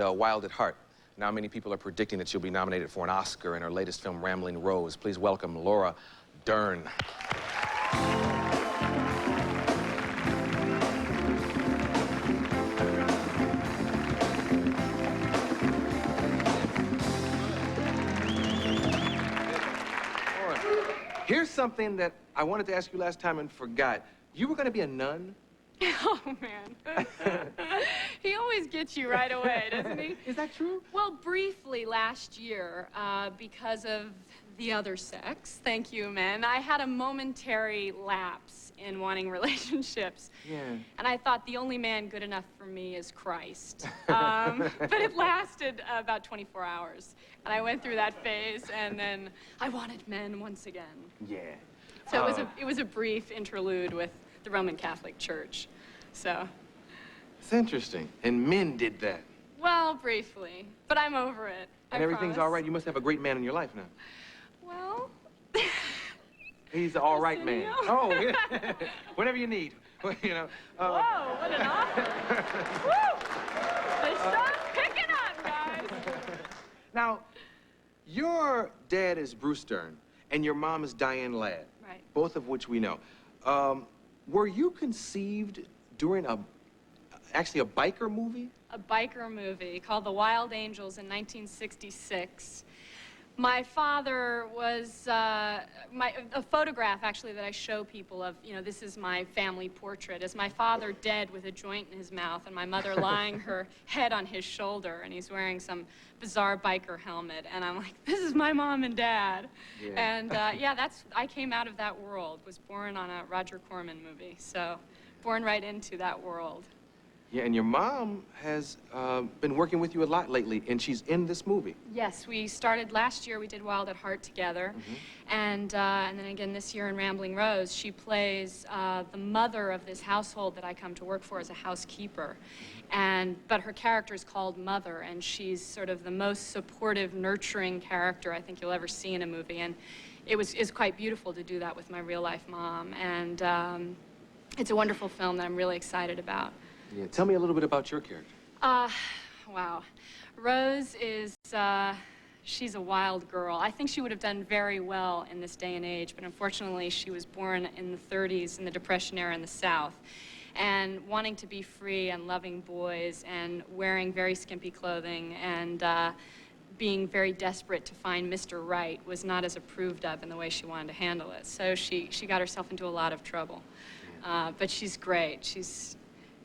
Wild at Heart. Now many people are predicting that she'll be nominated for an Oscar in her latest film, Rambling Rose. Please welcome Laura Dern. Here's something that I wanted to ask you last time and forgot. You were going to be a nun? Oh, man. He always gets you right away, doesn't he? Is that true? Well, briefly last year, because of the other sex, thank you, men, I had a momentary lapse in wanting relationships. Yeah. And I thought the only man good enough for me is Christ. But it lasted about 24 hours. And I went through that phase, and then I wanted men once again. Yeah. So it was a brief interlude with the Roman Catholic Church, so. It's interesting. And men did that. Well, briefly, but I'm over it. And everything's promise. all right. You must have a great man in your life now. Well. He's the all right man. Arsenio. Oh, yeah. Whatever you need. You know. Whoa, what an offer. Woo! The sun's picking up, guys. Now, your dad is Bruce Dern, and your mom is Diane Ladd. Right. Both of which we know. Were you conceived during actually a biker movie? A biker movie called The Wild Angels in 1966. My father was, a photograph actually that I show people of, you know, this is my family portrait, is my father dead with a joint in his mouth and my mother lying her head on his shoulder, and he's wearing some bizarre biker helmet, and I'm like, this is my mom and dad. Yeah. And yeah, I came out of that world, was born on a Roger Corman movie, so born right into that world. Yeah, and your mom has been working with you a lot lately, and she's in this movie. Yes, we started last year. We did Wild at Heart together, and then again this year in Rambling Rose, she plays the mother of this household that I come to work for as a housekeeper, but her character is called Mother, and she's sort of the most supportive, nurturing character I think you'll ever see in a movie, and it's quite beautiful to do that with my real life mom, and it's a wonderful film that I'm really excited about. Yeah, tell me a little bit about your character. Wow. Rose is, she's a wild girl. I think she would have done very well in this day and age, but unfortunately she was born in the 30s in the Depression era in the South. And wanting to be free and loving boys and wearing very skimpy clothing and being very desperate to find Mr. Right was not as approved of in the way she wanted to handle it. So she got herself into a lot of trouble. But she's great. She's,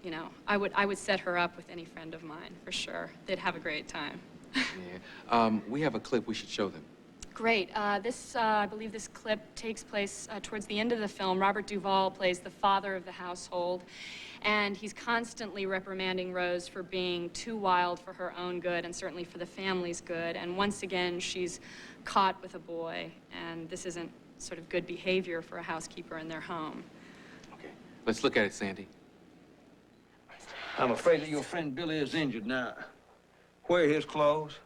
you know, I would set her up with any friend of mine, for sure. They'd have a great time. Yeah. We have a clip. We should show them. Great. I believe this clip takes place towards the end of the film. Robert Duvall plays the father of the household, and he's constantly reprimanding Rose for being too wild for her own good and certainly for the family's good. And once again, she's caught with a boy, and this isn't sort of good behavior for a housekeeper in their home. Okay. Let's look at it, Sandy. I'm afraid that your friend Billy is injured now. Where are his clothes?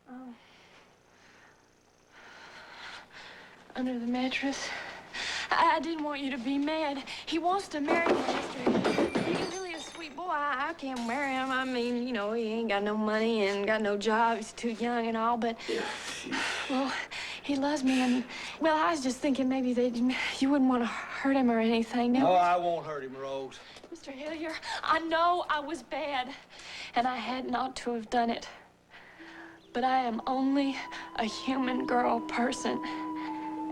Oh. Under the mattress. I didn't want you to be mad. He wants to marry me, Mister. He's really a sweet boy. I can't marry him. I mean, you know, he ain't got no money and got no job. He's too young and all, but... Well, he loves me, and... Well, I was just thinking maybe that you wouldn't want to hurt him or anything. No, I won't hurt him, Rose. Mr. Hillier, I know I was bad, and I had not to have done it. But I am only a human girl person,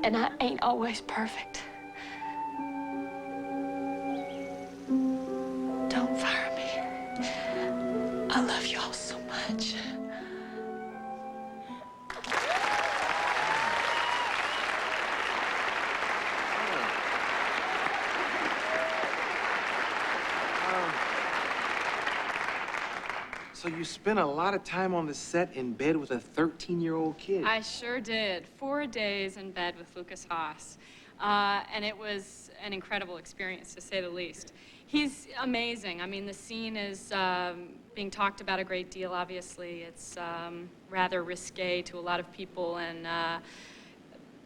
and I ain't always perfect. Don't fire me. I love you all so much. So you spent a lot of time on the set in bed with a 13-year-old kid. I sure did. 4 days in bed with Lucas Haas. And it was an incredible experience, to say the least. He's amazing. I mean, the scene is being talked about a great deal, obviously. It's rather risque to a lot of people, and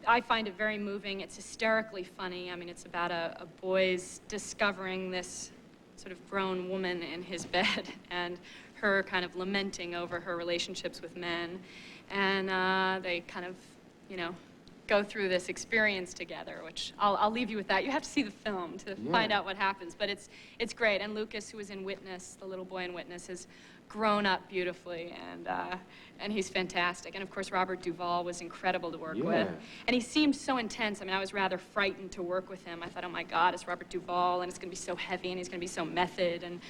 I find it very moving. It's hysterically funny. I mean, it's about a boy's discovering this sort of grown woman in his bed and her kind of lamenting over her relationships with men. And they kind of, you know, go through this experience together, which I'll leave you with that. You have to see the film to find out what happens, but it's great. And Lucas, who was in Witness, the little boy in Witness, has grown up beautifully, and he's fantastic. And of course, Robert Duvall was incredible to work with. And he seemed so intense. I mean, I was rather frightened to work with him. I thought, oh my God, it's Robert Duvall, and it's gonna be so heavy, and he's gonna be so method, and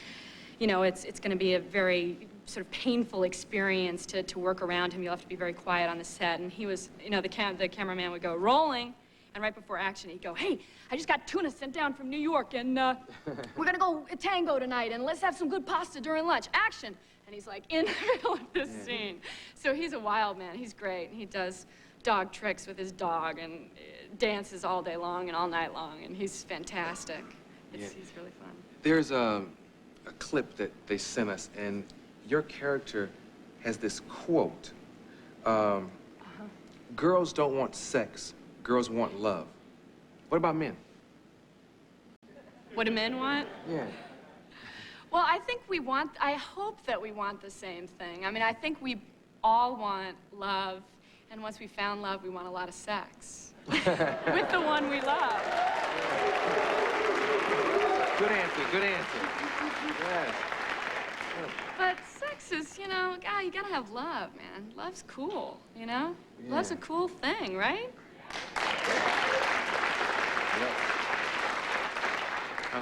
you know, it's gonna be a very sort of painful experience to work around him. You'll have to be very quiet on the set. And he was, you know, the cameraman would go, rolling, and right before action, he'd go, hey, I just got tuna sent down from New York, and we're gonna go tango tonight, and let's have some good pasta during lunch. Action! And he's like in the middle of this scene. So he's a wild man. He's great. He does dog tricks with his dog and dances all day long and all night long, and he's fantastic. He's really fun. There's a clip that they sent us, and your character has this quote. Girls don't want sex, girls want love. What about men? What do men want? Yeah. Well, I hope that we want the same thing. I mean, I think we all want love, and once we found love, we want a lot of sex. With the one we love. Good answer, good answer. Yes. But sex is, you know, God, you gotta have love, man. Love's cool, you know? Yeah. Love's a cool thing, right?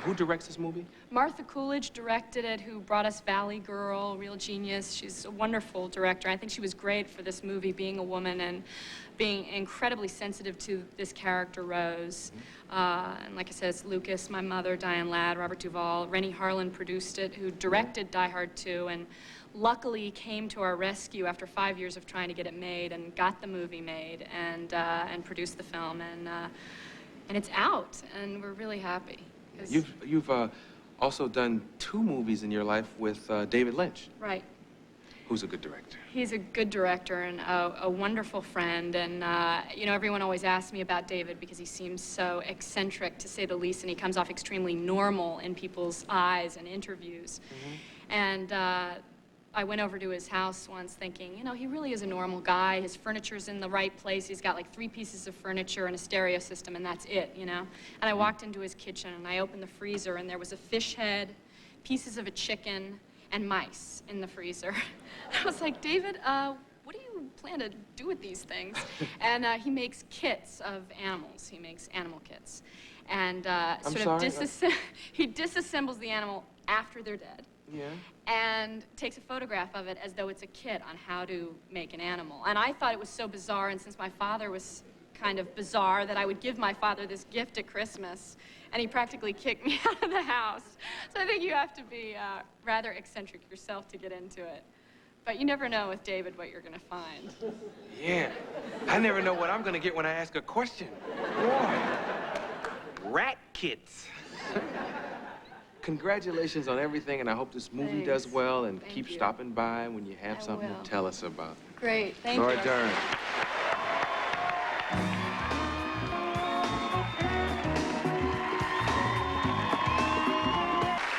Who directs this movie? Martha Coolidge directed it, who brought us Valley Girl, real genius. She's a wonderful director. I think she was great for this movie, being a woman and being incredibly sensitive to this character, Rose. And like I said, it's Lucas, my mother, Diane Ladd, Robert Duvall. Rennie Harlan produced it, who directed Die Hard 2, and luckily came to our rescue after 5 years of trying to get it made, and got the movie made, and produced the film, and it's out, and we're really happy. You've also done 2 movies in your life with David Lynch. Right. Who's a good director? He's a good director and a wonderful friend. And, you know, everyone always asks me about David because he seems so eccentric, to say the least, and he comes off extremely normal in people's eyes and interviews. And I went over to his house once thinking, you know, he really is a normal guy. His furniture's in the right place. He's got like 3 pieces of furniture and a stereo system, and that's it, you know? And I walked into his kitchen, and I opened the freezer, and there was a fish head, pieces of a chicken, and mice in the freezer. I was like, David, what do you plan to do with these things? And he makes kits of animals. He makes animal kits. And he disassembles the animal after they're dead. Yeah. And takes a photograph of it as though it's a kit on how to make an animal. And I thought it was so bizarre, and since my father was kind of bizarre, that I would give my father this gift at Christmas, and he practically kicked me out of the house. So I think you have to be rather eccentric yourself to get into it. But you never know with David what you're gonna find. Yeah. I never know what I'm gonna get when I ask a question. Boy. Rat kits. Congratulations on everything, and I hope this movie does well, and keep stopping by when you have something to tell us about. Great, thank Laura you. Dern.